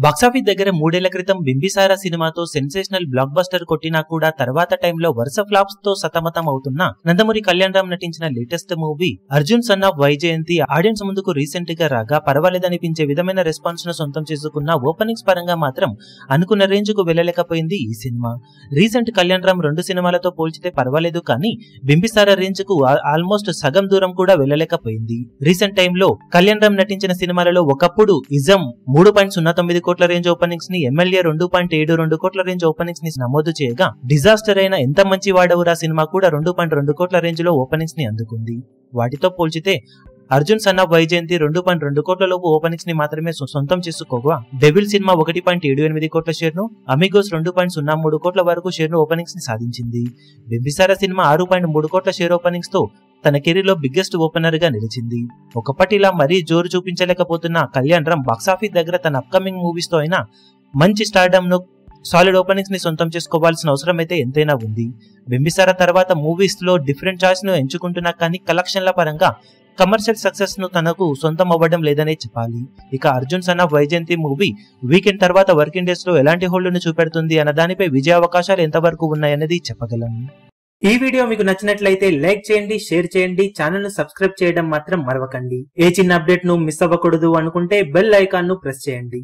Box office దగ్గర 3 ఏళ్ల క్రితం బింబిసారా సినిమాతో సెన్సేషనల్ బ్లాక్ బస్టర్ కొట్టినా కూడా తర్వాత టైంలో వరుస ఫ్లాప్స్ తో సతమతం అవుతున్న నందమూరి కళ్యాణ్ రామ్ నటించిన latest movie Arjun son of Vyjayanthi audience ముందుకు రీసెంట్ గా రాగా పర్వాలేదనిపించే విధమైన రెస్పాన్స్ ను సొంతం చేసుకున్న ఓపెనింగ్స్ పరంగా మాత్రం అనుకున్న రేంజ్ కు వెళ్లలేకపోయింది ఈ సినిమా. రీసెంట్ కళ్యాణ్ రామ్ 2 సినిమాలతో పోల్చితే పర్వాలేదు కానీ బింబిసారా రేంజ్ కు ఆల్మోస్ట్ సగం దూరం కూడా వెళ్లలేకపోయింది. రీసెంట్ టైంలో కళ్యాణ్ రామ్ నటించిన సినిమాలలో ఒకప్పుడు ఇజం 3.09 కోట్ల రేంజ్ ఓపెనింగ్స్ ని, ఎమ్మెల్యే 2.72 కోట్ల రేంజ్ ఓపెనింగ్స్ ని నమోదు చేయగా డిజాస్టర్ అయిన ఎంత మంచి వాడవురా సినిమా కూడా 2.2 కోట్ల రేంజ్ లో ఓపెనింగ్స్ ని అందుకుంది. వాటితో పోల్చితే అర్జున్ సన్ ఆఫ్ వైజయంతి 2.2 కోట్ల లోపు ఓపెనింగ్స్ ని మాత్రమే సొంతం చేసుకోగా డెవిల్ సినిమా 1.78 కోట్ల షేర్ ను, అమిగోస్ 2.03 కోట్ల వరకు షేర్ ను ఓపెనింగ్స్ ని సాధించింది. బింబిసారా సినిమా 6.3 కోట్ల షేర్ ఓపెనింగ్స్ తో తన కెరీర్ లో బిగ్గెస్ట్ ఓపెనర్ గా నిలిచింది. ఒకప్పటిలా మరీ జోరు చూపించలేకపోతున్న కళ్యాణ్ రామ్ బాక్సాఫీస్ దగ్గర తన అప్కమింగ్ మూవీస్ తో అయినా మంచి స్టార్డమ్ ను, సాలిడ్ ఓపెనింగ్స్ ని సొంతం చేసుకోవాల్సిన అవసరం అయితే ఎంతైనా ఉంది. బింబిసారా తర్వాత మూవీస్ లో డిఫరెంట్ చాయిస్ ను ఎంచుకుంటున్నా కానీ కలెక్షన్ల పరంగా కమర్షియల్ సక్సెస్ ను తనకు సొంతం అవ్వడం లేదనే చెప్పాలి. ఇక Arjun son of Vyjayanthi movie weekend తర్వాత వర్కింగ్ డేస్ లో ఎలాంటి హోల్డ్ ను చూపెడుతుంది అన్న దానిపై విజయ అవకాశాలు ఎంతవరకు ఉన్నాయనేది చెప్పగలను. ఈ వీడియో మీకు నచ్చినట్లయితే లైక్ చేయండి, షేర్ చేయండి, ఛానల్ ను సబ్స్క్రైబ్ చేయడం మాత్రం మరవకండి. ఏ చిన్న అప్డేట్ ను మిస్ అవ్వకూడదు అనుకుంటే బెల్ ఐకాన్ ను ప్రెస్ చేయండి.